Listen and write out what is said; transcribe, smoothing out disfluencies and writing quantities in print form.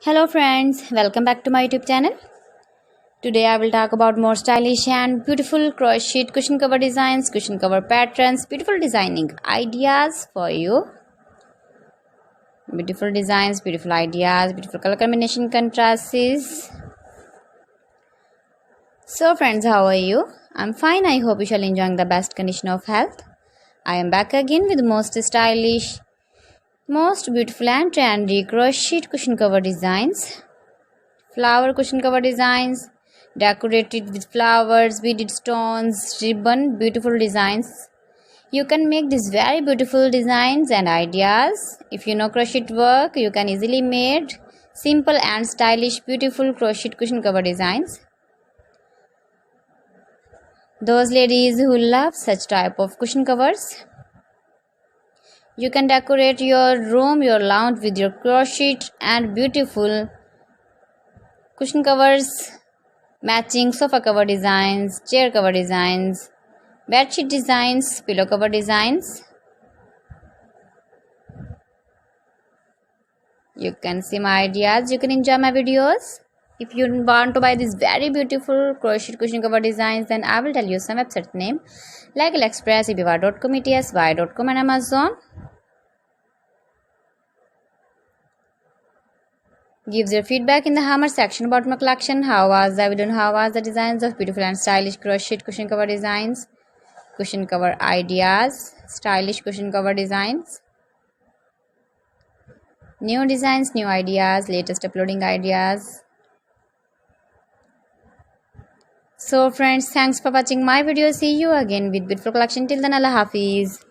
Hello friends, welcome back to my YouTube channel. Today I will talk about more stylish and beautiful crochet cushion cover designs, cushion cover patterns, beautiful designing ideas for you. Beautiful designs, beautiful ideas, beautiful color combination contrasts. So friends, how are you? I'm fine. I hope you shall enjoy the best condition of health. I am back again with most stylish, most beautiful and trendy crochet cushion cover designs. Flower cushion cover designs, decorated with flowers, beaded stones, ribbon, beautiful designs. You can make these very beautiful designs and ideas. If you know crochet work, you can easily make simple and stylish beautiful crochet cushion cover designs. Those ladies who love such type of cushion covers, you can decorate your room, your lounge with your crochet and beautiful cushion covers, matching sofa cover designs, chair cover designs, bedsheet designs, pillow cover designs. You can see my ideas, you can enjoy my videos. If you want to buy these very beautiful crochet cushion cover designs, then I will tell you some website name like AliExpress, eBay.com, etsy.com and Amazon. Give your feedback in the hammer section about my collection. How was the video and how was the designs of beautiful and stylish crochet cushion cover designs, cushion cover ideas, stylish cushion cover designs, new designs, new ideas, latest uploading ideas. So friends, thanks for watching my video. See you again with beautiful collection. Till then, Allah Hafiz.